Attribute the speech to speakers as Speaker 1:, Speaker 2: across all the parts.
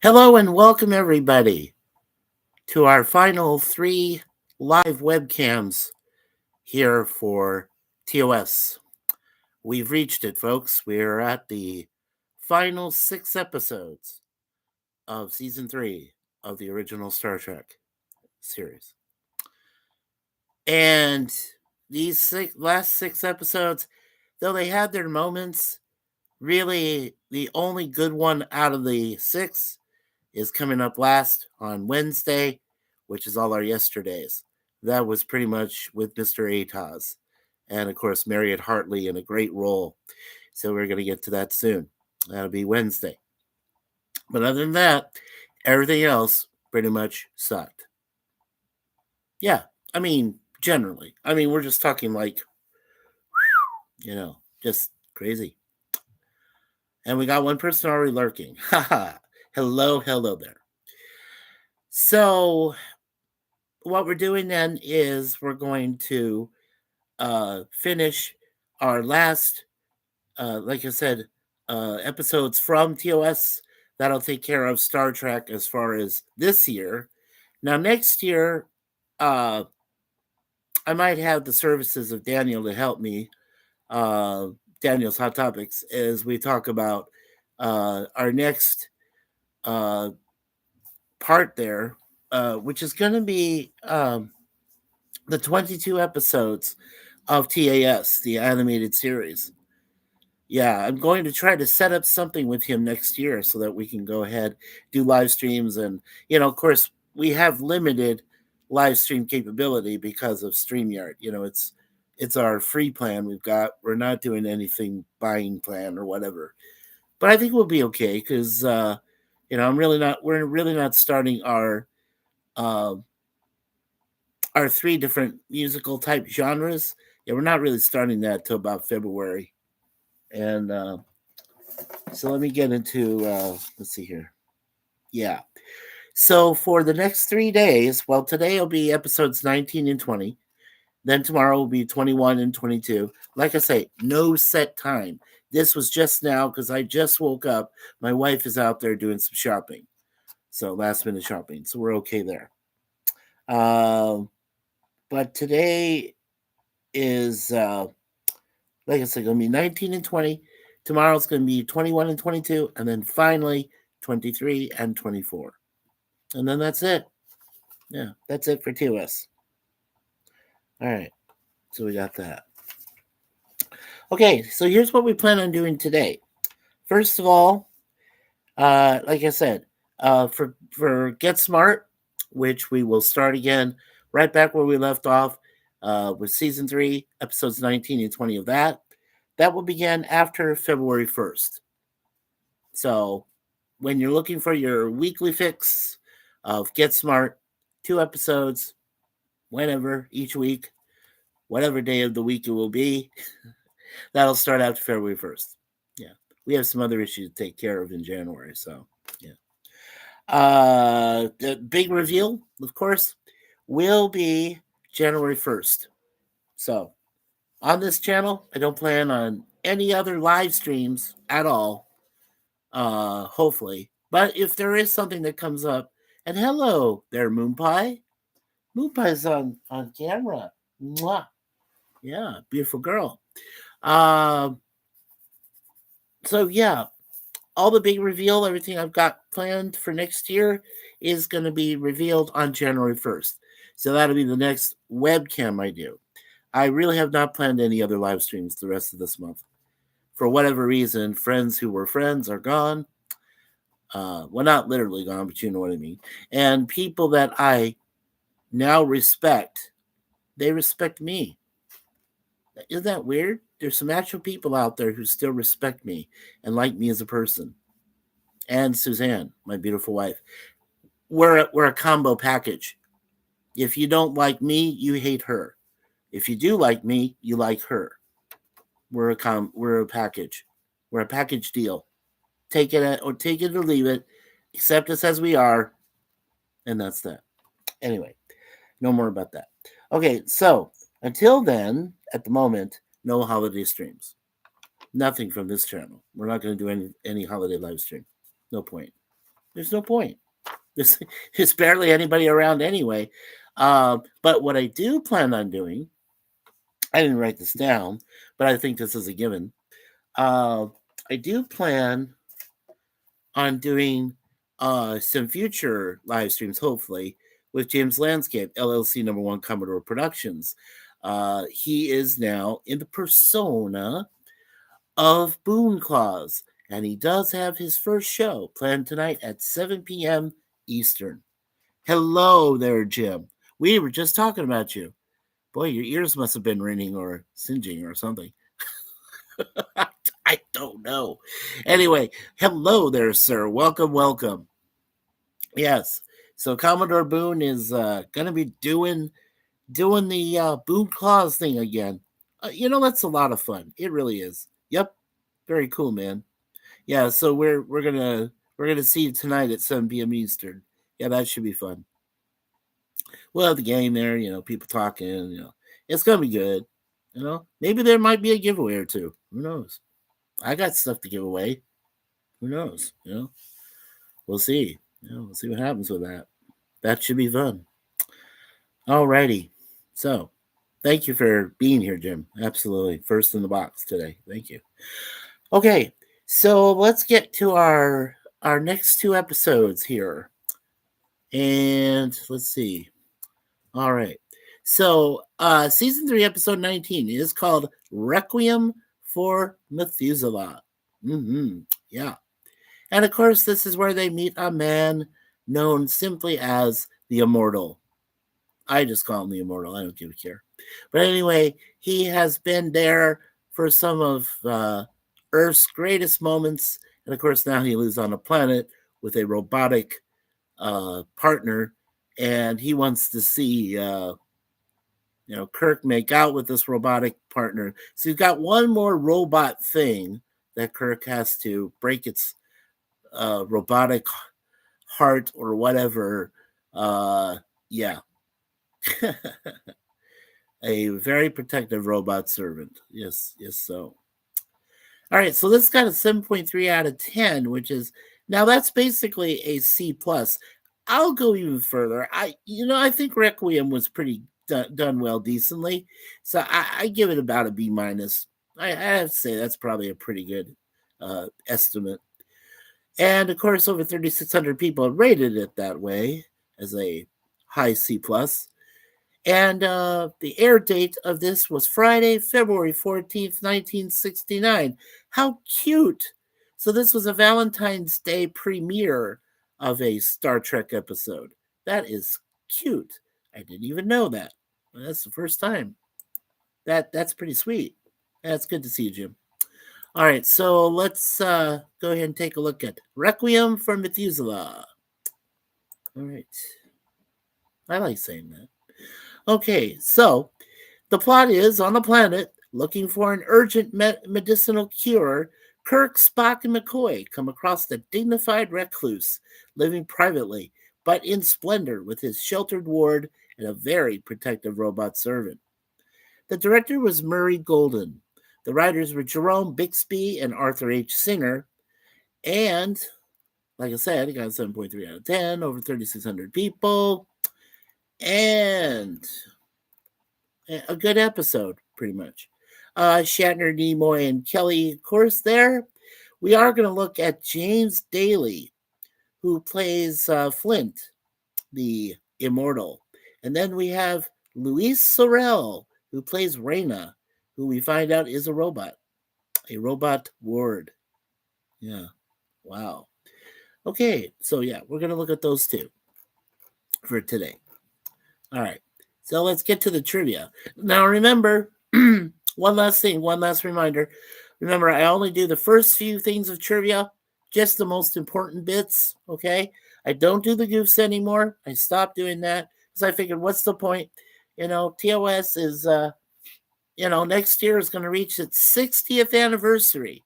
Speaker 1: Hello and welcome, everybody, to our final 3 live webcams here for TOS. We've reached it, folks. We're at the final 6 episodes of season 3 of the original Star Trek series. And these last 6 episodes, though they had their moments, really the only good one out of the 6 is coming up last on Wednesday, which is all our yesterdays. That was pretty much with Mr. TOS. And of course, Marriott Hartley in a great role. So we're going to get to that soon. That'll be Wednesday. But other than that, everything else pretty much sucked. Yeah, I mean, generally. I mean, we're just talking like, just crazy. And we got one person already lurking. Haha. Hello there. So what we're doing then is we're going to finish our last, like I said, episodes from TOS. That'll take care of Star Trek as far as this year. Now, next year, I might have the services of Daniel to help me, Daniel's Hot Topics, as we talk about our next part there, which is going to be the 22 episodes of TAS, the animated series. Yeah, I'm going to try to set up something with him next year so that we can go ahead, do live streams. And, of course, we have limited live stream capability because of StreamYard. It's our free plan we've got. We're not doing anything buying plan or whatever. But I think we'll be okay because, we're really not starting our 3 different musical type genres. Yeah, we're not really starting that till about February. And so let me get into, let's see here. Yeah. So for the next 3 days, well, today will be episodes 19 and 20. Then tomorrow will be 21 and 22. Like I say, no set time. This was just now because I just woke up. My wife is out there doing some shopping. So last minute shopping. So we're okay there. But today is, like I said, going to be 19 and 20. Tomorrow's going to be 21 and 22. And then finally, 23 and 24. And then that's it. Yeah, that's it for TOS. All right. So we got that. Okay, so here's what we plan on doing today. First of all, like I said, for Get Smart, which we will start again right back where we left off with season 3, episodes 19 and 20 of that. That will begin after February 1st. So when you're looking for your weekly fix of Get Smart, 2 episodes, whenever, each week, whatever day of the week it will be, that'll start after February 1st. Yeah. We have some other issues to take care of in January. So, yeah. The big reveal, of course, will be January 1st. So, on this channel, I don't plan on any other live streams at all, hopefully. But if there is something that comes up, and hello there, Moon Pie. Moon Pie's on camera. Mwah. Yeah, beautiful girl. So, yeah, all the big reveal, everything I've got planned for next year is going to be revealed on January 1st. So that'll be the next webcam I do. I really have not planned any other live streams the rest of this month. For whatever reason, friends who were friends are gone. Well, not literally gone, but you know what I mean. And people that I now respect, they respect me. Isn't that weird? There's some actual people out there who still respect me and like me as a person. And Suzanne, my beautiful wife. We're a combo package. If you don't like me, you hate her. If you do like me, you like her. We're a package. We're a package deal. Take it or leave it. Accept us as we are, and that's that. Anyway, no more about that. Okay, so until then, at the moment, no holiday streams. Nothing from this channel. We're not going to do any holiday live stream. No point. There's no point. There's barely anybody around anyway. But what I do plan on doing, I didn't write this down, but I think this is a given. Uh, I do plan on doing some future live streams, hopefully, with James Landscape, LLC #1 Commodore Productions. He is now in the persona of Boone Claus, and he does have his first show planned tonight at 7 p.m. Eastern. Hello there, Jim. We were just talking about you. Boy, your ears must have been ringing or singeing or something. I don't know. Anyway, hello there, sir. Welcome, welcome. Yes. So Commodore Boone is going to be doing the Boone Claus thing again. That's a lot of fun. It really is. Yep. Very cool, man. Yeah. So we're gonna see you tonight at 7 p.m. Eastern. Yeah, that should be fun. We'll have the game there. People talking. It's gonna be good. Maybe there might be a giveaway or two. Who knows? I got stuff to give away. Who knows? We'll see. We'll see what happens with that. That should be fun. Alrighty. So, thank you for being here, Jim. Absolutely. First in the box today. Thank you. Okay. So, let's get to our next two episodes here. And let's see. All right. So, season 3, episode 19 is called Requiem for Methuselah. Yeah. And of course, this is where they meet a man known simply as the Immortal. I just call him the Immortal. I don't give a care. But anyway, he has been there for some of Earth's greatest moments. And of course, now he lives on a planet with a robotic partner. And he wants to see, Kirk make out with this robotic partner. So he's got one more robot thing that Kirk has to break its robotic heart or whatever. Yeah. A very protective robot servant. Yes, so. All right, so this got a 7.3 out of 10, which is now that's basically a C plus. I'll go even further. I think Requiem was pretty done well, decently. So I give it about a B minus. I have to say that's probably a pretty good estimate. And of course, over 3,600 people rated it that way as a high C plus. And the air date of this was Friday, February 14th, 1969. How cute! So this was a Valentine's Day premiere of a Star Trek episode. That is cute. I didn't even know that. That's the first time. That's pretty sweet. That's good to see you, Jim. All right, so let's go ahead and take a look at Requiem for Methuselah. All right. I like saying that. Okay, so the plot is on the planet, looking for an urgent medicinal cure, Kirk, Spock, and McCoy come across the dignified recluse living privately, but in splendor with his sheltered ward and a very protective robot servant. The director was Murray Golden. The writers were Jerome Bixby and Arthur H. Singer. And, like I said, it got 7.3 out of 10, over 3,600 people. And a good episode, pretty much. Shatner, Nimoy, and Kelly, of course, there. We are going to look at James Daly, who plays Flint, the Immortal. And then we have Luis Sorel, who plays Reyna, who we find out is a robot ward. Yeah. Wow. Okay, so yeah, we're going to look at those two for today. All right. So let's get to the trivia. Now remember, one last reminder. Remember, I only do the first few things of trivia, just the most important bits, okay? I don't do the goofs anymore. I stopped doing that because I figured, what's the point? TOS is, next year is going to reach its 60th anniversary.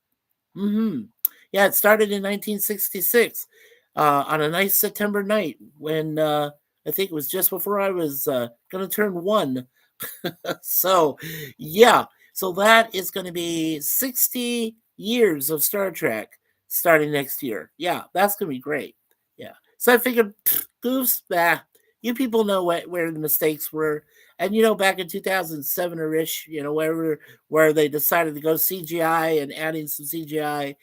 Speaker 1: Yeah, it started in 1966 on a nice September night when I think it was just before I was going to turn 1. So, yeah. So that is going to be 60 years of Star Trek starting next year. Yeah, that's going to be great. Yeah, So I figured, goofs, you people know where the mistakes were. And back in 2007 or ish, where they decided to go CGI and adding some CGI,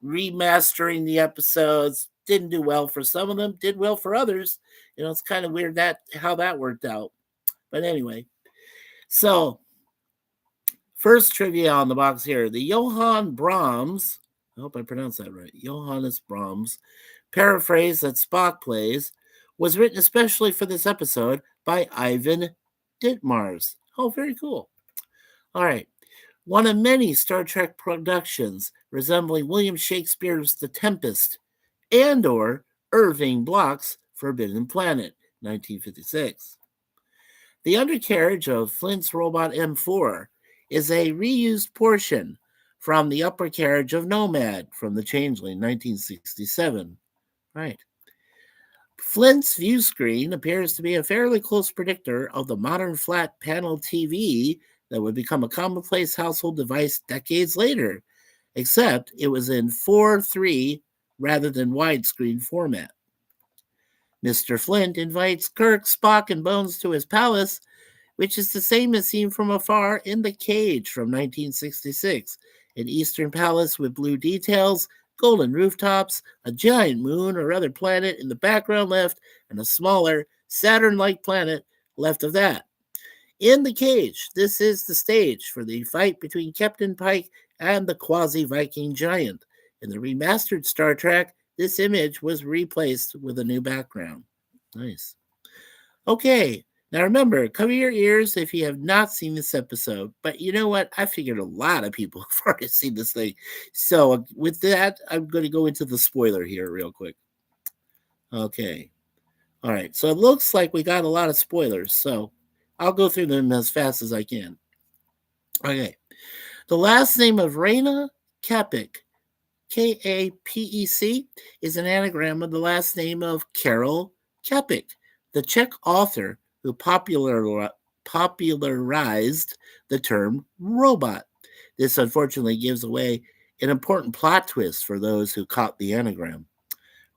Speaker 1: remastering the episodes didn't do well for some of them, did well for others. It's kind of weird that how that worked out. But anyway, so first trivia on the box here: the Johann Brahms, I hope I pronounced that right, Johannes Brahms paraphrase that Spock plays was written especially for this episode by Ivan Ditmars. Oh, very cool. All right. One of many Star Trek productions resembling William Shakespeare's The Tempest and or Irving Bloch's Forbidden Planet, 1956. The undercarriage of Flint's robot M4 is a reused portion from the upper carriage of Nomad from The Changeling, 1967. Right. Flint's view screen appears to be a fairly close predictor of the modern flat panel TV that would become a commonplace household device decades later, except it was in 4:3 rather than widescreen format. Mr. Flint invites Kirk, Spock, and Bones to his palace, which is the same as seen from afar in The Cage from 1966, an Eastern palace with blue details, golden rooftops, a giant moon or other planet in the background left, and a smaller, Saturn-like planet left of that. In The Cage, this is the stage for the fight between Captain Pike and the quasi-Viking giant. In the remastered Star Trek, this image was replaced with a new background. Nice. Okay, now remember, cover your ears if you have not seen this episode. But you know what? I figured a lot of people have already seen this thing. So with that, I'm going to go into the spoiler here real quick. Okay. All right. So it looks like we got a lot of spoilers. So I'll go through them as fast as I can. Okay. The last name of Raina Kapik, Kapec, is an anagram of the last name of Karel Čapek, the Czech author who popularized the term robot. This unfortunately gives away an important plot twist for those who caught the anagram.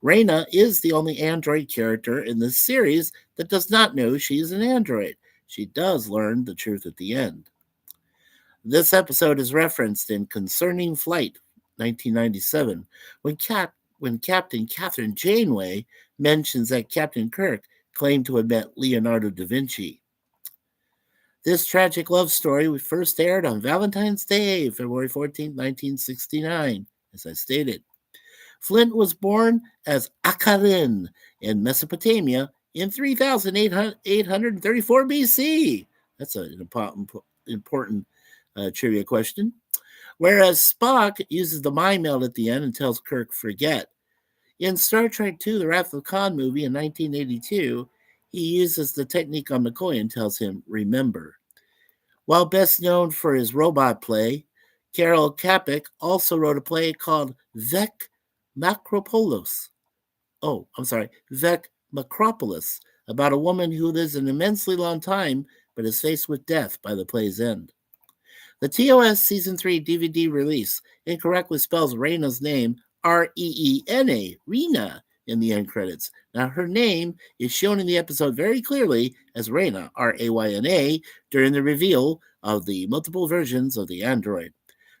Speaker 1: Raina is the only android character in this series that does not know she is an android. She does learn the truth at the end. This episode is referenced in Concerning Flight, 1997, when Captain Catherine Janeway mentions that Captain Kirk claimed to have met Leonardo da Vinci. This tragic love story first aired on Valentine's Day, February 14, 1969, as I stated. Flint was born as Akarin in Mesopotamia in 3834 BC. That's an important trivia question. Whereas Spock uses the mind meld at the end and tells Kirk, forget. In Star Trek II, The Wrath of Khan movie in 1982, he uses the technique on McCoy and tells him, remember. While best known for his robot play, Karel Čapek also wrote a play called Vec Macropolis. Vec Macropolis, about a woman who lives an immensely long time but is faced with death by the play's end. The TOS Season 3 DVD release incorrectly spells Raina's name Reena, Rena, in the end credits. Now, her name is shown in the episode very clearly as Raina, Rayna, during the reveal of the multiple versions of the android.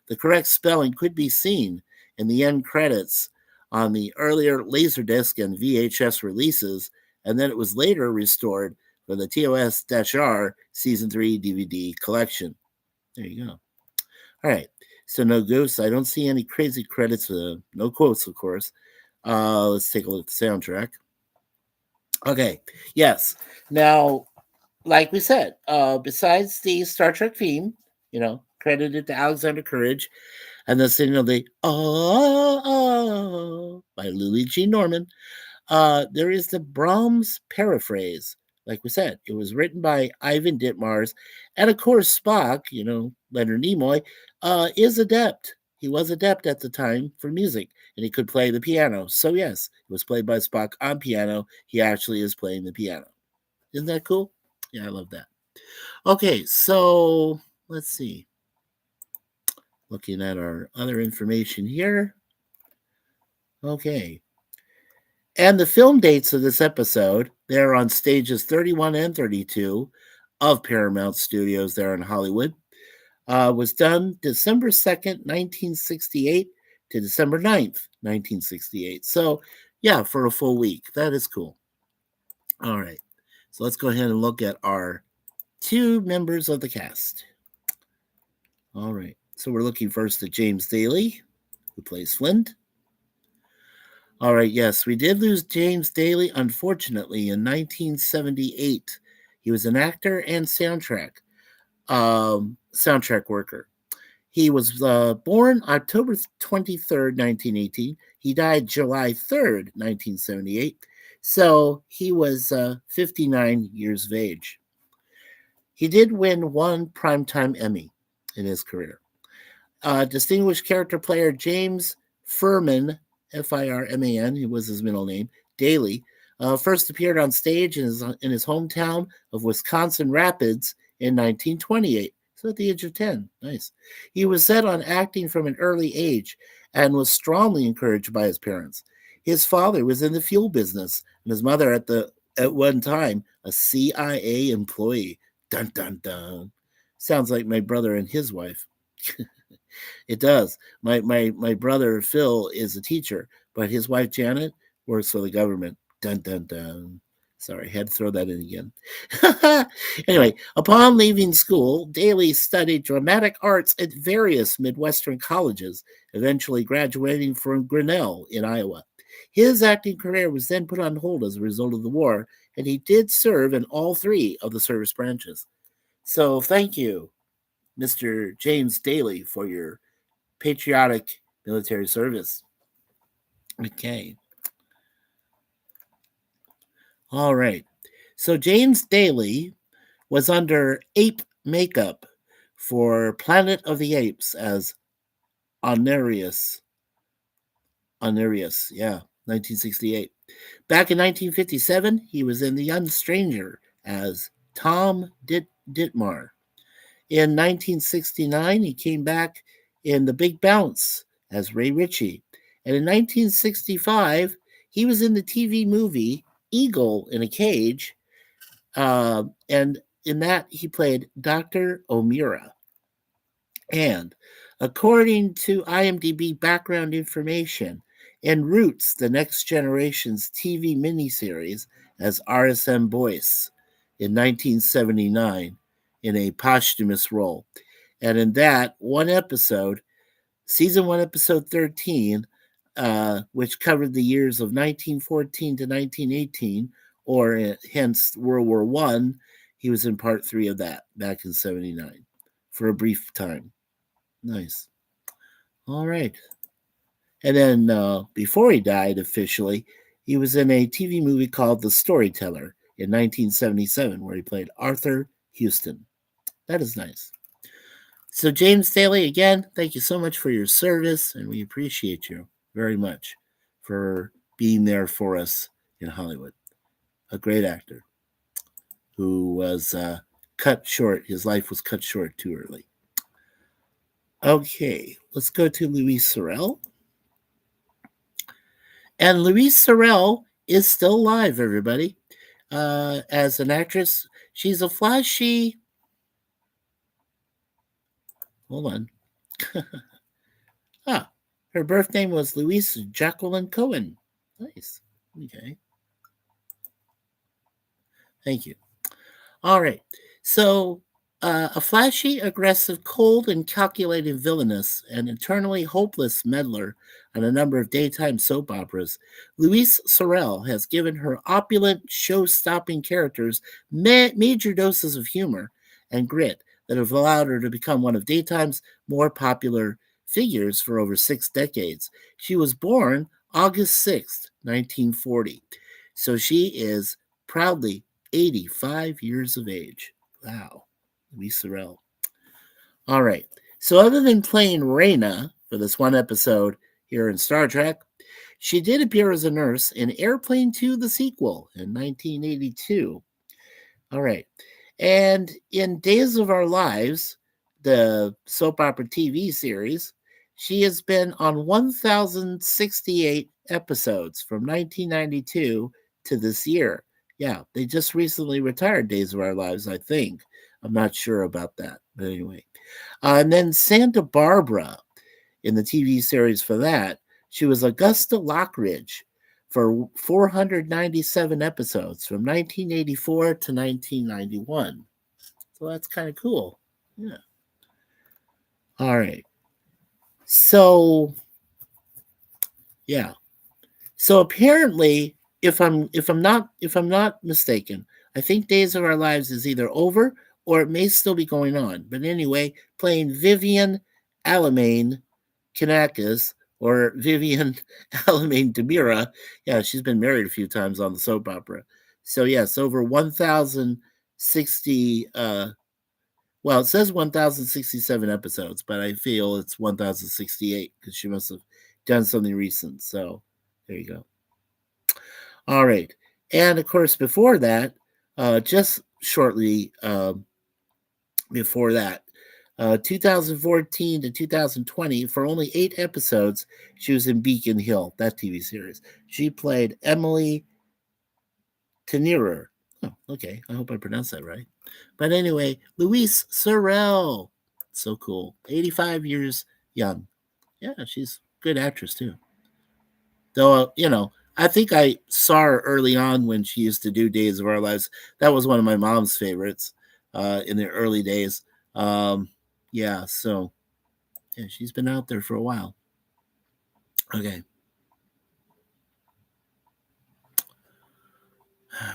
Speaker 1: The correct spelling could be seen in the end credits on the earlier Laserdisc and VHS releases, and then it was later restored for the TOS-R Season 3 DVD collection. There you go. All right. So no ghosts. I don't see any crazy credits. No quotes, of course. Let's take a look at the soundtrack. Okay. Yes. Now, like we said, besides the Star Trek theme, credited to Alexander Courage, and the signal the by Lily G. Norman, there is the Brahms paraphrase. Like we said, it was written by Ivan Ditmars, and of course Spock, Leonard Nimoy, is adept. He was adept at the time for music, and he could play the piano. So yes, it was played by Spock on piano. He actually is playing the piano. Isn't that cool? Yeah, I love that. Okay, so let's see. Looking at our other information here. Okay. And the film dates of this episode, they're on stages 31 and 32 of Paramount Studios there in Hollywood, was done December 2nd, 1968 to December 9th, 1968. So, yeah, for a full week. That is cool. All right. So let's go ahead and look at our two members of the cast. All right. So we're looking first at James Daly, who plays Flint. All right. Yes, we did lose James Daly, unfortunately, in 1978. He was an actor and soundtrack worker. He was born October 23rd, 1918. He died July 3rd, 1978. So he was 59 years of age. He did win one Primetime Emmy in his career. Distinguished character player James Furman, Firman, he was his middle name, Daly, first appeared on stage in his hometown of Wisconsin Rapids in 1928. So at the age of 10. Nice. He was set on acting from an early age and was strongly encouraged by his parents. His father was in the fuel business, and his mother at one time a CIA employee. Dun dun dun. Sounds like my brother and his wife. It does. My brother Phil is a teacher, but his wife Janet works for the government. Dun dun dun. Sorry, had to throw that in again. Anyway, upon leaving school, Daly studied dramatic arts at various Midwestern colleges, eventually graduating from Grinnell in Iowa. His acting career was then put on hold as a result of the war, and he did serve in all three of the service branches. So thank you, Mr. James Daly, for your patriotic military service. Okay. All right. So James Daly was under ape makeup for Planet of the Apes as Onarius. Yeah, 1968. Back in 1957, he was in The Young Stranger as Tom Ditmar. In 1969, he came back in The Big Bounce as Ray Ritchie. And in 1965, he was in the TV movie Eagle in a Cage. And in that, he played Dr. O'Meara. And according to IMDb background information, in Roots, the Next Generation's TV miniseries as RSM Boyce in 1979 in a posthumous role. And in that one episode, season 1, episode 13, which covered the years of 1914 to 1918, or hence World War I, he was in part 3 of that back in 79 for a brief time. Nice. All right. And then before he died officially, he was in a TV movie called The Storyteller in 1977, where he played Arthur Houston. That is nice. So, James Daly, again, thank you so much for your service, and we appreciate you very much for being there for us in Hollywood. A great actor who was cut short. His life was cut short too early. Okay, let's go to Louise Sorel. And Louise Sorel is still alive, everybody. As an actress, she's a flashy. Hold on. Her birth name was Louise Jacqueline Cohen. Nice. Okay. Thank you. All right. So, a flashy, aggressive, cold, and calculating villainous and eternally hopeless meddler on a number of daytime soap operas, Louise Sorel has given her opulent, show-stopping characters major doses of humor and grit that have allowed her to become one of daytime's more popular figures for over 6 decades. She was born August 6th, 1940. So she is proudly 85 years of age. Wow. Louise Sorel. All right. So other than playing Reyna for this one episode here in Star Trek, she did appear as a nurse in Airplane 2, the sequel, in 1982. All right. And in Days of Our Lives, the soap opera TV series, she has been on 1,068 episodes from 1992 to this year. Yeah, they just recently retired Days of Our Lives, I think. I'm not sure about that. But anyway. And then Santa Barbara in the TV series for that, she was Augusta Lockridge for 497 episodes from 1984 to 1991. So that's kind of cool. Yeah. All right. So, yeah. So apparently, if I'm not mistaken, I think Days of Our Lives is either over or it may still be going on. But anyway, playing Vivian Alamain Kanakis or Vivian Alamain Demira. Yeah, she's been married a few times on the soap opera. So yes, over 1,060. Well, it says 1,067 episodes, but I feel it's 1,068 because she must have done something recent. So there you go. All right. And of course, before that, just shortly before that, 2014 to 2020, for only 8 episodes, she was in Beacon Hill, that TV series. She played Emily Tenirer. Oh, okay. I hope I pronounced that right. But anyway, Louise Sorel. So cool. 85 years young. Yeah, she's a good actress, too. Though, I think I saw her early on when she used to do Days of Our Lives. That was one of my mom's favorites in the early days. Yeah, so yeah, she's been out there for a while. Okay.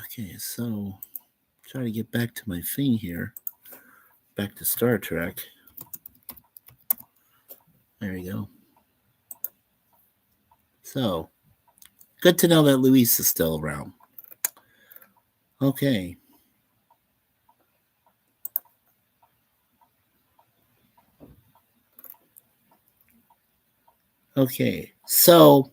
Speaker 1: Okay, so try to get back to my thing here. Back to Star Trek. There you go. So, good to know that Luis is still around. Okay. Okay. So,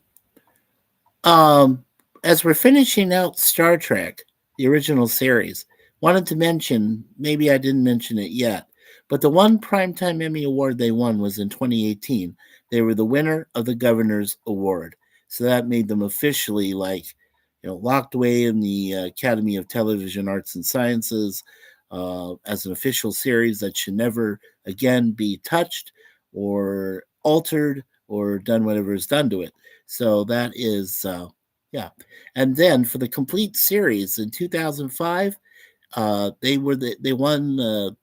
Speaker 1: um, as we're finishing out Star Trek, the original series, wanted to mention, maybe I didn't mention it yet, but the one Primetime Emmy Award they won was in 2018. They were the winner of the Governor's Award. So that made them officially locked away in the Academy of Television Arts and Sciences as an official series that should never again be touched or altered or done whatever is done to it. So that is, yeah. And then for the complete series in 2005, they won the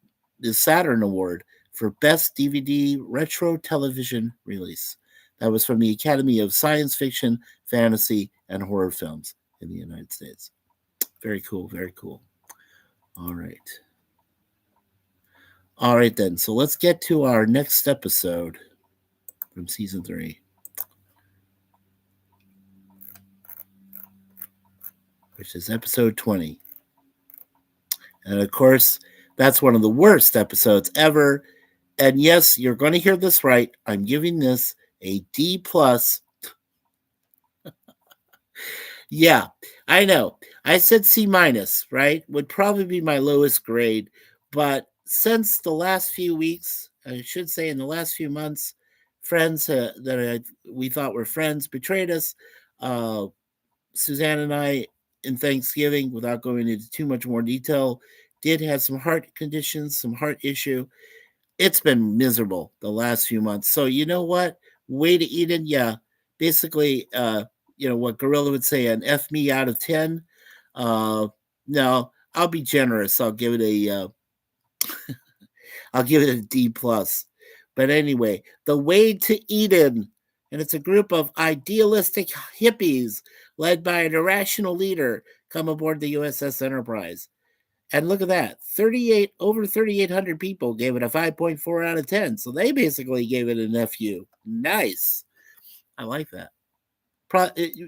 Speaker 1: Saturn Award for Best DVD Retro Television Release. That was from the Academy of Science Fiction, Fantasy, and Horror Films in the United States. Very cool, very cool. All right. All right, then. So let's get to our next episode from season 3, which is episode 20. And of course, that's one of the worst episodes ever. And yes, you're going to hear this right. I'm giving this a D plus. Yeah, I know. I said C minus, right? Would probably be my lowest grade. But since the last few weeks, I should say in the last few months, friends we thought were friends betrayed us. Uh, Suzanne and I, in Thanksgiving, without going into too much more detail, did have some heart conditions, some heart issue. It's been miserable the last few months. So you know what? Way to Eden, yeah. Basically, what Gorilla would say, an F me out of 10. Uh, no, I'll be generous. I'll give it a D plus. But anyway, the way to Eden, and it's a group of idealistic hippies led by an irrational leader, come aboard the USS Enterprise. And look at that, over 3,800 people gave it a 5.4 out of 10. So they basically gave it an FU. Nice. I like that.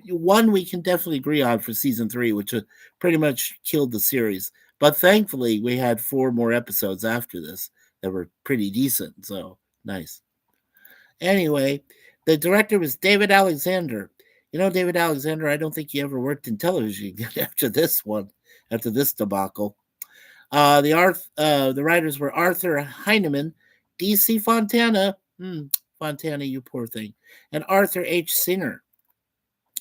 Speaker 1: One we can definitely agree on for season 3, which pretty much killed the series. But thankfully, we had 4 more episodes after this that were pretty decent. So nice. Anyway, the director was David Alexander. David Alexander, I don't think he ever worked in television after this one, after this debacle. The writers were Arthur Heineman, D.C. Fontana, Fontana, you poor thing, and Arthur H. Singer.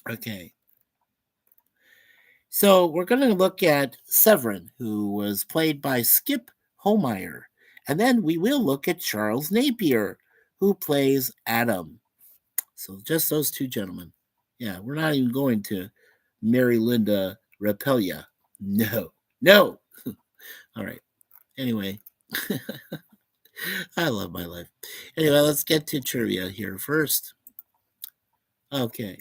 Speaker 1: Okay. So we're going to look at Severin, who was played by Skip Homeyer. And then we will look at Charles Napier, who plays Adam. So just those two gentlemen. Yeah, we're not even going to Mary Linda Rapelia. No. No. All right. Anyway, I love my life. Anyway, let's get to trivia here first. Okay.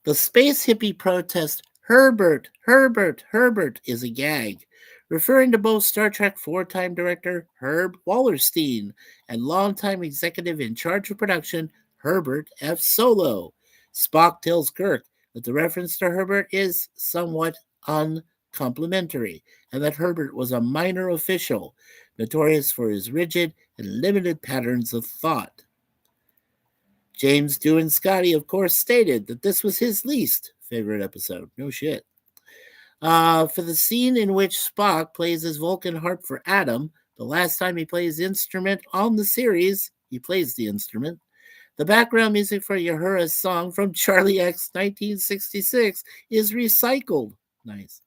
Speaker 1: The space hippie protest, Herbert, Herbert, Herbert, is a gag, referring to both Star Trek four-time director Herb Wallerstein and longtime executive in charge of production Herbert F. Solo. Spock tells Kirk that the reference to Herbert is somewhat uncomplimentary, and that Herbert was a minor official, notorious for his rigid and limited patterns of thought. James Doohan Scotty, of course, stated that this was his least favorite episode. No shit. For the scene in which Spock plays his Vulcan harp for Adam, the last time he plays the instrument on the series, he plays the instrument. The background music for Uhura's song from Charlie X 1966 is recycled. Nice.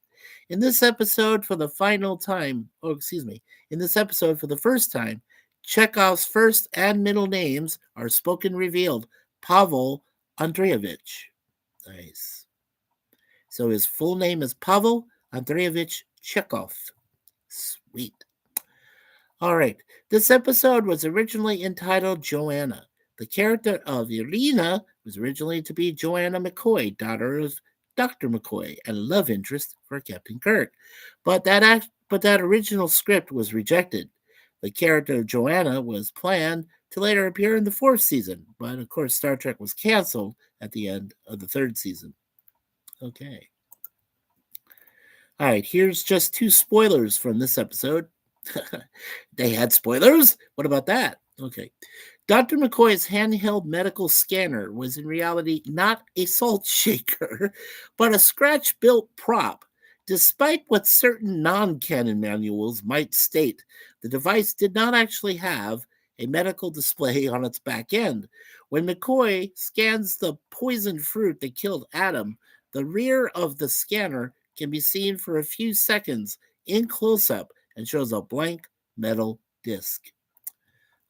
Speaker 1: In this episode, for the final time, in this episode, for the first time, Chekhov's first and middle names are spoken revealed. Pavel Andreevich. Nice. So his full name is Pavel Andreevich Chekhov. Sweet. All right. This episode was originally entitled Joanna. The character of Irina was originally to be Joanna McCoy, daughter of Dr. McCoy and love interest for Captain Kirk. But that original script was rejected. The character of Joanna was planned to later appear in the fourth season, but of course Star Trek was canceled at the end of the third season. Okay. All right, here's just two spoilers from this episode. They had spoilers? What about that? Okay. Dr. McCoy's handheld medical scanner was in reality not a salt shaker, but a scratch built prop. Despite what certain non canon manuals might state, the device did not actually have a medical display on its back end. When McCoy scans the poisoned fruit that killed Adam, the rear of the scanner can be seen for a few seconds in close up and shows a blank metal disc.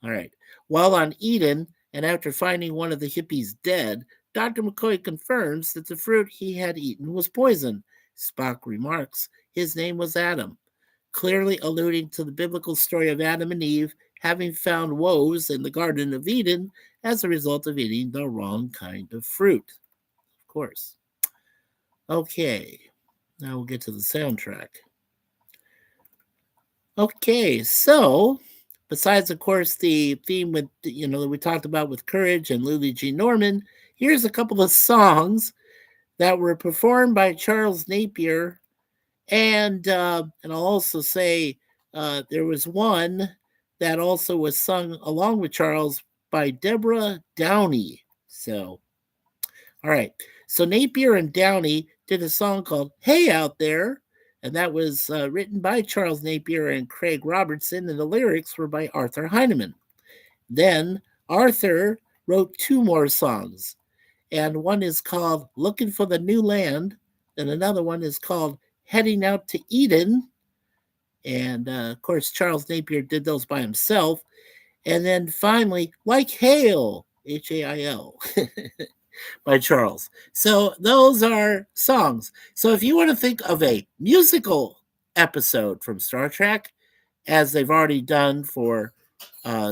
Speaker 1: All right. While on Eden, and after finding one of the hippies dead, Dr. McCoy confirms that the fruit he had eaten was poison. Spock remarks his name was Adam, clearly alluding to the biblical story of Adam and Eve having found woes in the Garden of Eden as a result of eating the wrong kind of fruit. Of course. Okay. Now we'll get to the soundtrack. Okay, so besides, of course, the theme with that we talked about with Courage and Lily G. Norman, here's a couple of songs that were performed by Charles Napier, and I'll also say there was one that also was sung along with Charles by Deborah Downey. So, all right, so Napier and Downey did a song called "Hey Out There." And that was written by Charles Napier and Craig Robertson, and the lyrics were by Arthur Heineman. Then Arthur wrote two more songs, and one is called Looking for the New Land, and another one is called Heading Out to Eden. And of course, Charles Napier did those by himself. And then finally, Like Hail, Hail. By Charles. So those are songs. So if you want to think of a musical episode from Star Trek, as they've already done for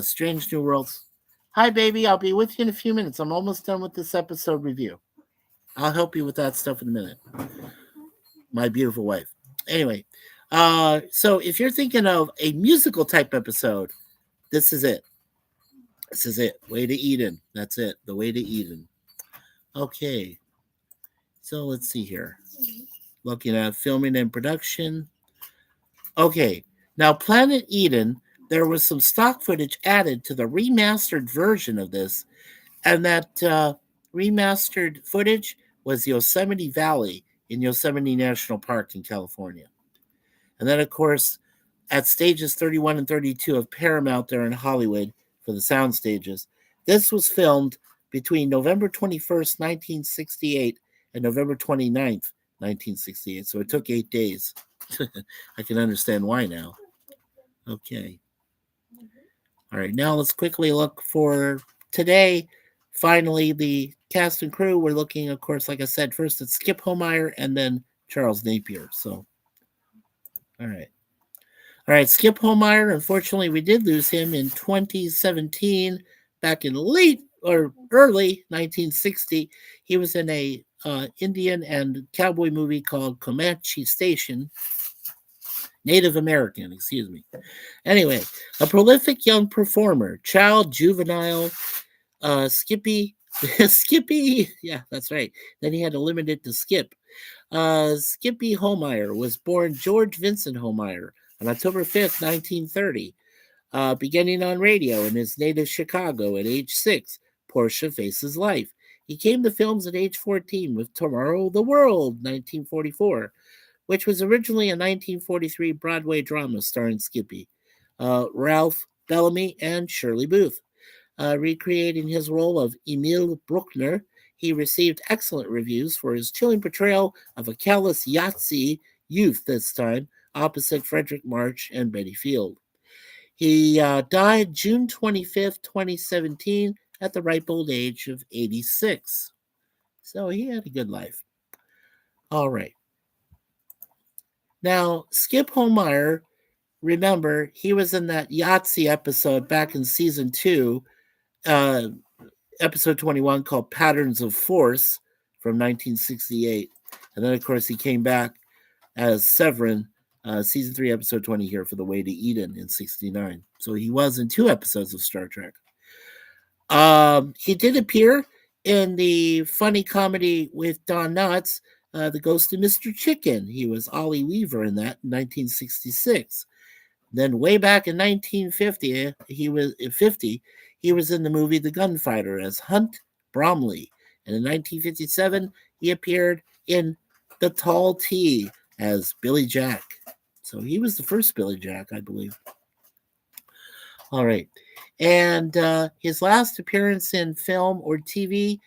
Speaker 1: Strange New Worlds. Hi, baby. I'll be with you in a few minutes. I'm almost done with this episode review. I'll help you with that stuff in a minute. My beautiful wife. Anyway, so if you're thinking of a musical type episode, this is it. This is it. Way to Eden. That's it. The Way to Eden. Okay. So let's see here. Looking at filming and production. Okay. Now, Planet Eden, there was some stock footage added to the remastered version of this. And that remastered footage was Yosemite Valley in Yosemite National Park in California. And then, of course, at stages 31 and 32 of Paramount there in Hollywood for the sound stages, this was filmed between November 21st, 1968 and November 29th, 1968. So it took 8 days. I can understand why now. Okay. All right, now let's quickly look for today. Finally, the cast and crew. We're looking, of course, like I said, first at Skip Homeyer and then Charles Napier. So, all right. All right, Skip Homeyer, unfortunately, we did lose him in 2017, back in late or early 1960. He was in a Indian and cowboy movie called Comanche Station, Native American, excuse me. Anyway, a prolific young performer, child, juvenile, Skippy, Skippy, yeah, that's right. Then he had to limit it to Skip. Skippy Homeyer was born George Vincent Homeyer on October 5th, 1930, beginning on radio in his native Chicago at age 6. Portia Faces Life. He came to films at age 14 with Tomorrow the World, 1944, which was originally a 1943 Broadway drama starring Skippy, Ralph Bellamy, and Shirley Booth. Recreating his role of Emil Bruckner, he received excellent reviews for his chilling portrayal of a callous Yahtzee youth this time, opposite Frederick March and Betty Field. He died June 25th, 2017, at the ripe old age of 86. So he had a good life. All right. Now, Skip Homeyer, remember, he was in that Yahtzee episode back in season 2, uh, episode 21, called Patterns of Force from 1968. And then, of course, he came back as Severin, season 3, episode 20 here for The Way to Eden in 69. So he was in 2 episodes of Star Trek. He did appear in the funny comedy with Don Knotts, The Ghost of Mr. Chicken. He was Ollie Weaver in that in 1966. Then way back in 1950, he was in the movie The Gunfighter as Hunt Bromley. And in 1957, he appeared in The Tall T as Billy Jack. So he was the first Billy Jack, I believe. All right. And his last appearance in film or TV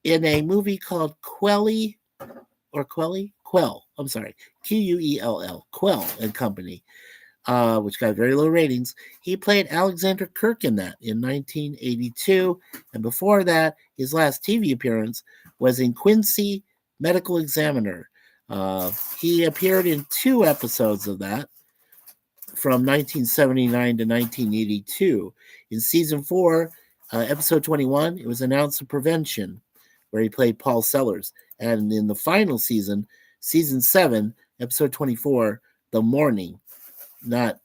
Speaker 1: in a movie called Quell, I'm sorry, Quell, Quell and Company, which got very low ratings. He played Alexander Kirk in that in 1982. And before that, his last TV appearance was in Quincy Medical Examiner. He appeared in 2 episodes of that from 1979 to 1982. In season 4, episode 21, it was An Ounce of Prevention, where he played Paul Sellers. And in the final season, season 7, episode 24, The Morning. The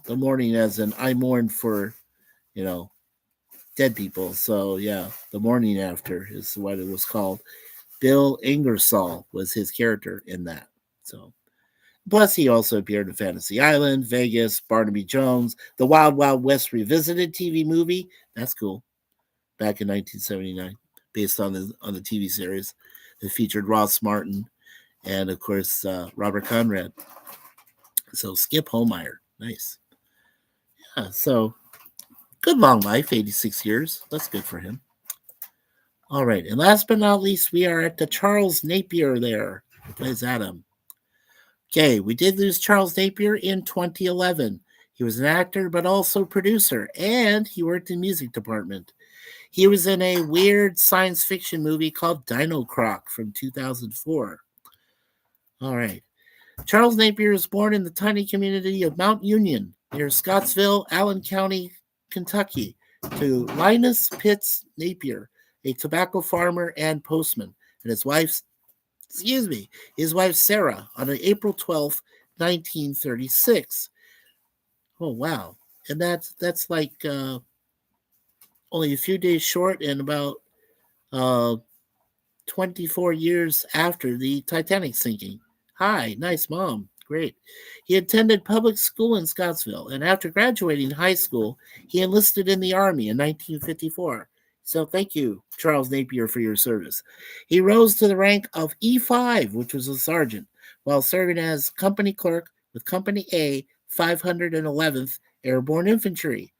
Speaker 1: morning as in I mourn for, dead people. So, yeah, The Morning After is what it was called. Bill Ingersoll was his character in that. So, plus, he also appeared in Fantasy Island, Vegas, Barnaby Jones, the Wild Wild West Revisited TV movie. That's cool. Back in 1979, based on the TV series that featured Ross Martin and, of course, Robert Conrad. So Skip Homeyer, nice. Yeah, so good long life, 86 years. That's good for him. All right, and last but not least, we are at the Charles Napier there. Who plays Adam? Okay, we did lose Charles Napier in 2011. He was an actor, but also producer, and he worked in music department. He was in a weird science fiction movie called Dino Croc from 2004. All right. Charles Napier was born in the tiny community of Mount Union near Scottsville, Allen County, Kentucky, to Linus Pitts Napier, a tobacco farmer and postman, and his wife Sarah, on April 12th, 1936. Oh, wow. And that's like only a few days short and about uh, 24 years after the Titanic sinking. Hi, nice mom. Great. He attended public school in Scottsville, and after graduating high school, he enlisted in the Army in 1954. So thank you, Charles Napier, for your service. He rose to the rank of E5, which was a sergeant, while serving as company clerk with Company A, 511th Airborne Infantry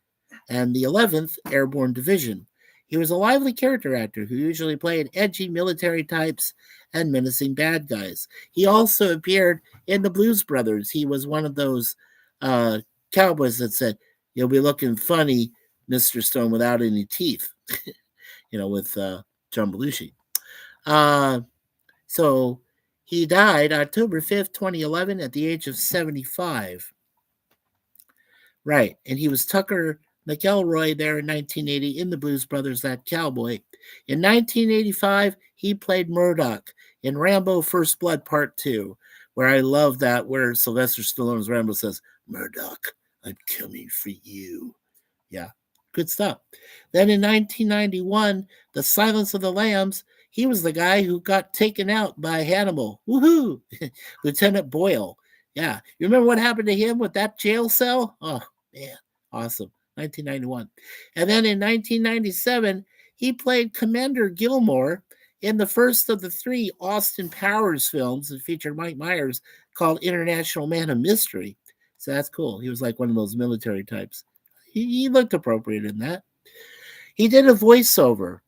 Speaker 1: and the 11th Airborne Division. He was a lively character actor who usually played edgy military types and menacing bad guys. He also appeared in the Blues Brothers. He was one of those uh, cowboys that said, "You'll be looking funny, Mr. Stone, without any teeth," with John Belushi. Uh, so he died October 5th, 2011, at the age of 75. Right. And he was Tucker McElroy there in 1980 in the Blues Brothers, that cowboy. In 1985, he played Murdoch in Rambo First Blood Part 2, where I love that, where Sylvester Stallone's Rambo says, "Murdoch, I'm coming for you." Yeah, good stuff. Then in 1991, The Silence of the Lambs, he was the guy who got taken out by Hannibal. Woohoo! Lieutenant Boyle. Yeah, you remember what happened to him with that jail cell? Oh, man, awesome. 1991. And then in 1997, he played Commander Gilmore in the first of the 3 Austin Powers films that featured Mike Myers, called International Man of Mystery. So that's cool. He was like one of those military types. He looked appropriate in that. He did a voiceover.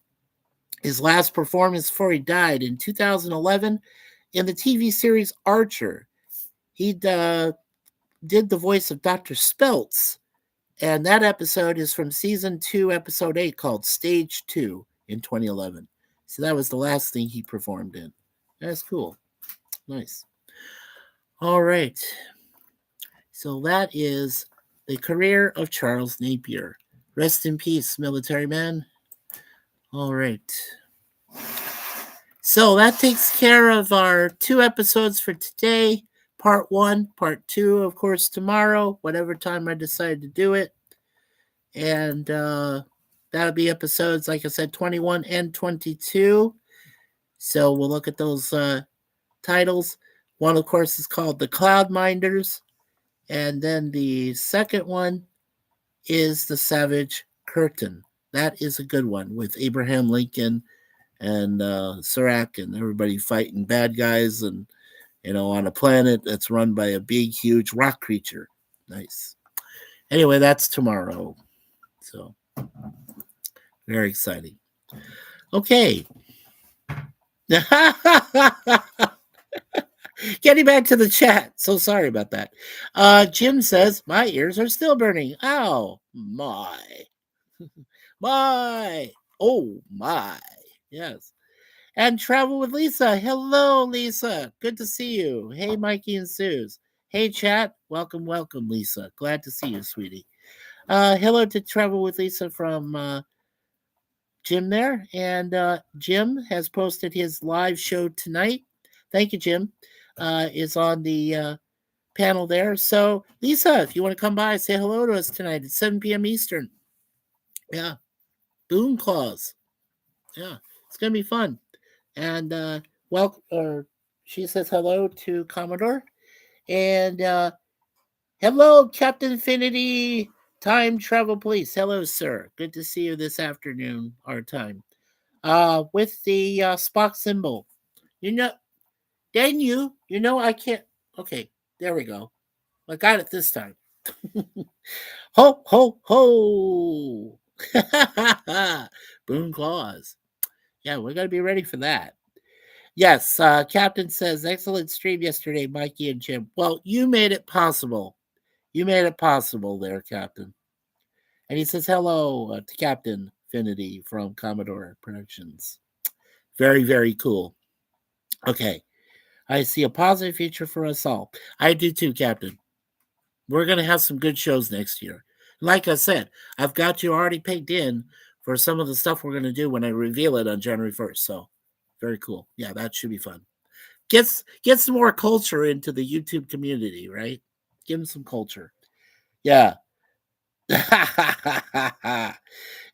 Speaker 1: His last performance before he died in 2011 in the TV series Archer. He did the voice of Dr. Speltz, and that episode is from season 2, episode 8, called Stage 2 in 2011. So that was the last thing he performed in. That's cool. Nice. All right. So that is the career of Charles Napier. Rest in peace, military man. All right. So that takes care of our 2 episodes for today. Part 1, part 2, of course, tomorrow, whatever time I decide to do it. And that'll be episodes, like I said, 21 and 22. So we'll look at those titles. One, of course, is called The Cloud Minders. And then the second one is The Savage Curtain. That is a good one, with Abraham Lincoln and Serac and everybody fighting bad guys, and on a planet that's run by a big, huge rock creature. Nice. Anyway, that's tomorrow. So very exciting. Okay. Getting back to the chat. So sorry about that. Jim says, my ears are still burning. Ow. My. My. Oh, my. Yes. And Travel with Lisa. Hello, Lisa. Good to see you. Hey, Mikey and Suze. Hey, chat. Welcome, welcome, Lisa. Glad to see you, sweetie. Hello to Travel with Lisa from Jim there. And Jim has posted his live show tonight. Thank you, Jim. Is on the panel there. So, Lisa, if you want to come by, say hello to us tonight at 7 p.m. Eastern. Yeah. Boom Claws. Yeah. It's going to be fun. And she says hello to Commodore. And hello, Captain Infinity, Time Travel Police. Hello, sir. Good to see you this afternoon, our time. With the Spock symbol. I can't. Okay, there we go. I got it this time. Ho, ho, ho. Boom Claws. Yeah, we're going to be ready for that. Yes, Captain says, excellent stream yesterday, Mikey and Jim. Well, you made it possible. You made it possible there, Captain. And he says hello to Captain Finity from Commodore Productions. Very, very cool. Okay. I see a positive future for us all. I do too, Captain. We're going to have some good shows next year. Like I said, I've got you already pegged in for some of the stuff we're going to do when I reveal it on January 1st. So, very cool. Yeah, that should be fun. Get some more culture into the YouTube community, right? Give them some culture. Yeah.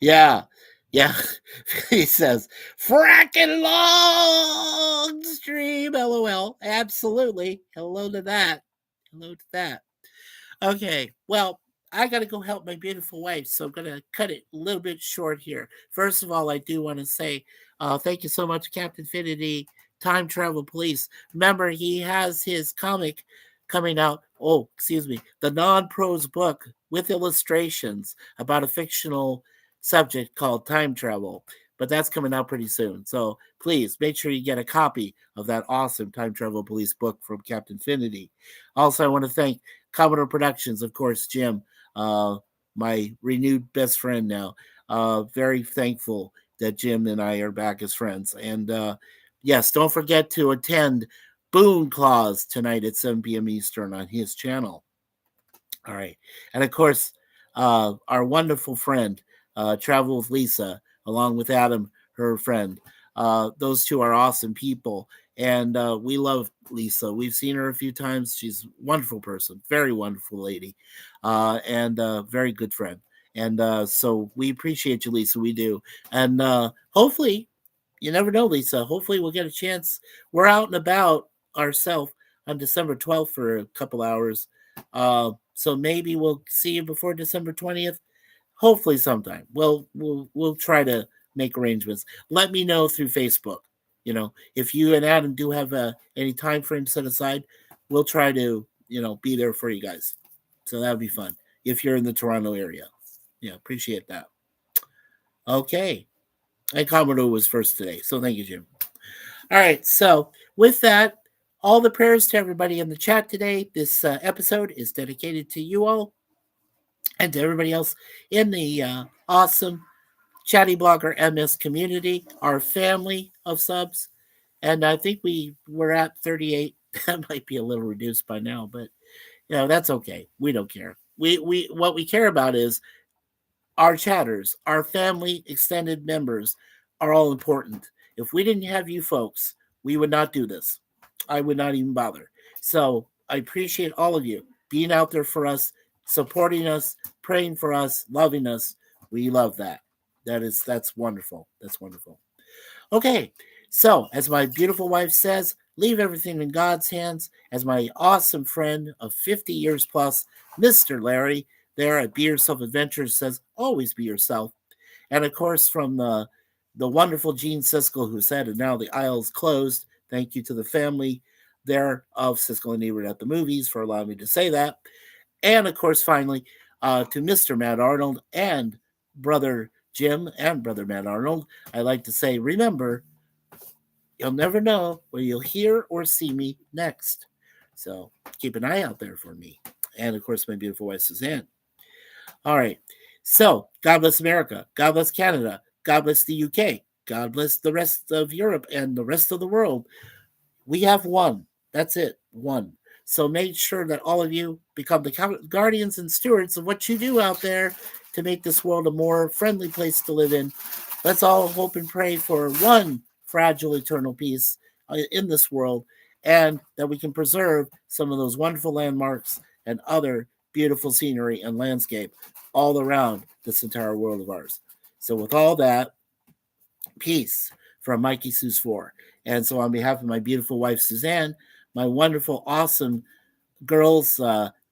Speaker 1: Yeah. Yeah. He says, fracking long stream, LOL. Absolutely. Hello to that. Hello to that. Okay. Well, I got to go help my beautiful wife, so I'm going to cut it a little bit short here. First of all, I do want to say thank you so much, Captain Finity, Time Travel Police. Remember, he has his comic coming out. The non-prose book with illustrations about a fictional subject called time travel, but that's coming out pretty soon. So please make sure you get a copy of that awesome Time Travel Police book from Captain Finity. Also, I want to thank Commodore Productions, of course, Jim, uh, my renewed best friend now. Very thankful that Jim and I are back as friends. And yes, don't forget to attend Boone Claws tonight at 7 p.m. Eastern on his channel. All right. And of course, our wonderful friend, Travel with Lisa, along with Adam, her friend. Those two are awesome people. And we love Lisa. We've seen her a few times. She's a wonderful person, very wonderful lady, and very good friend. And so we appreciate you, Lisa. We do. And hopefully, you never know, Lisa. Hopefully, we'll get a chance. We're out and about ourselves on December 12th for a couple hours. So maybe we'll see you before December 20th. Hopefully, sometime. We'll try to make arrangements. Let me know through Facebook. If you and Adam do have any time frame set aside, we'll try to be there for you guys. So that would be fun if you're in the Toronto area. Yeah, appreciate that. Okay. And Commodore was first today. So thank you, Jim. All right. So with that, all the prayers to everybody in the chat today. This episode is dedicated to you all and to everybody else in the awesome ChattyBloggerMS community, our family of subs. And I think we're at 38. That might be a little reduced by now, but that's okay. We don't care. We what we care about is our chatters, our family, extended members are all important. If we didn't have you folks, we would not do this. I would not even bother. So I appreciate all of you being out there for us, supporting us, praying for us, loving us. We love that. That's wonderful. That's wonderful. Okay, so as my beautiful wife says, leave everything in God's hands. As my awesome friend of 50 years plus, Mr. Larry, there at Be Yourself Adventures says, always be yourself. And of course, from the wonderful Gene Siskel, who said, and now the aisle's closed. Thank you to the family there of Siskel and Ebert at the movies for allowing me to say that. And of course, finally, to Mr. Matt Arnold and brother Jim and brother Matt Arnold, I like to say, remember, you'll never know where you'll hear or see me next. So keep an eye out there for me. And of course, my beautiful wife, Suzanne. All right. So God bless America. God bless Canada. God bless the UK. God bless the rest of Europe and the rest of the world. We have one. That's it. One. So make sure that all of you become the guardians and stewards of what you do out there to make this world a more friendly place to live in. Let's all hope and pray for one fragile eternal peace in this world, and that we can preserve some of those wonderful landmarks and other beautiful scenery and landscape all around this entire world of ours. So with all that, peace from Mikey Seuss 4. And so on behalf of my beautiful wife, Suzanne, my wonderful, awesome girls,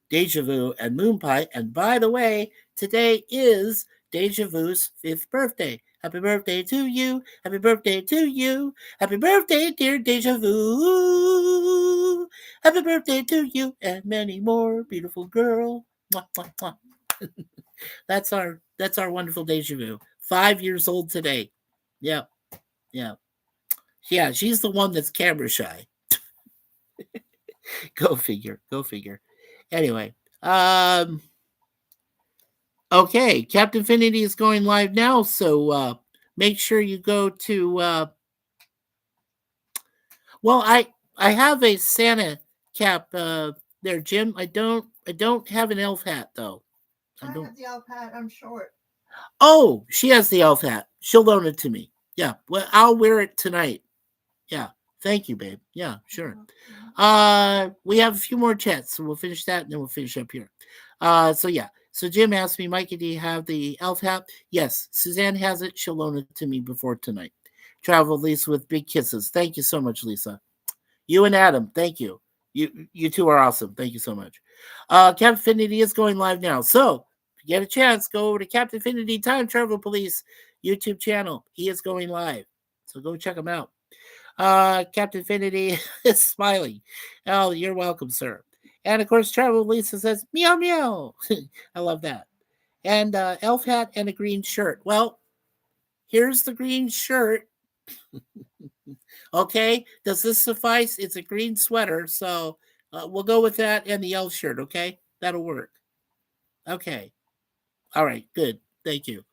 Speaker 1: Deja Vu and Moon Pie. And by the way, today is Deja Vu's 5th birthday. Happy birthday to you. Happy birthday to you. Happy birthday, dear Deja Vu. Happy birthday to you and many more, beautiful girl. Mwah, mwah, mwah. That's our wonderful Deja Vu. 5 years old today. Yeah, yeah. Yeah, she's the one that's camera shy. Go figure. Go figure. Anyway, okay, Captain Finity is going live now, so make sure you go to well, I have a Santa cap there, Jim. I don't have an elf hat though.
Speaker 2: I have the elf hat. I'm short.
Speaker 1: Oh, she has the elf hat. She'll loan it to me. Yeah, well, I'll wear it tonight. Yeah, thank you, babe. Yeah, sure. We have a few more chats, so we'll finish that and then we'll finish up here. So yeah. So Jim asked me, Mikey, do you have the elf hat? Yes, Suzanne has it. She'll loan it to me before tonight. Travel Lisa with big kisses. Thank you so much, Lisa. You and Adam, thank you. You two are awesome. Thank you so much. Captain Finity is going live now. So if you get a chance, go over to Captain Finity Time Travel Police YouTube channel. He is going live. So go check him out. Captain Finity is smiling. Oh, you're welcome, sir. And of course, Travel Lisa says, meow, meow. I love that. and elf hat and a green shirt. Well, here's the green shirt. Okay, does this suffice? It's a green sweater, so we'll go with that and the elf shirt. Okay, that'll work. Okay, all right, good. Thank you.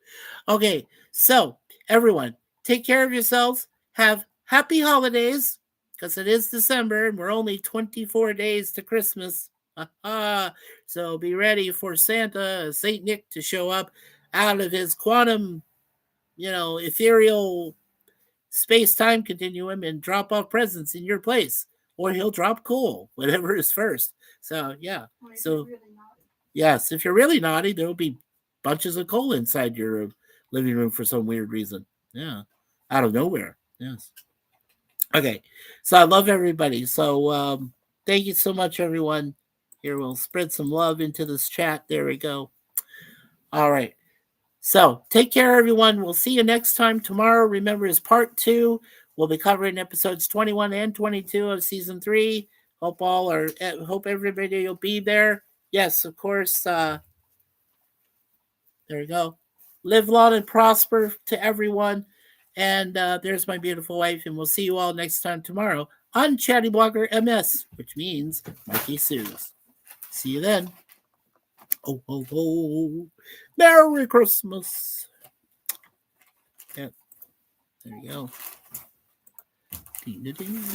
Speaker 1: Okay, so everyone, take care of yourselves. Have happy holidays because it is December and we're only 24 days to Christmas. So be ready for Santa, Saint Nick to show up out of his quantum, ethereal space time continuum and drop off presents in your place. Or he'll drop coal, whatever is first. So, yeah. So, yes, if you're really naughty, there'll be bunches of coal inside your living room for some weird reason. Yeah. Out of nowhere. Yes. Okay. So I love everybody. So thank you so much, everyone. Here, we'll spread some love into this chat. There we go. All right. So take care, everyone. We'll see you next time. Tomorrow, remember, is part 2. We'll be covering episodes 21 and 22 of season 3. Hope everybody will be there. Yes, of course. There we go. Live long and prosper to everyone. And there's my beautiful wife. And we'll see you all next time tomorrow on ChattyBloggerMS, which means Mikey Sue's. See you then. Oh, oh, oh. Merry Christmas. Yeah. There you go. Ding, ding, ding.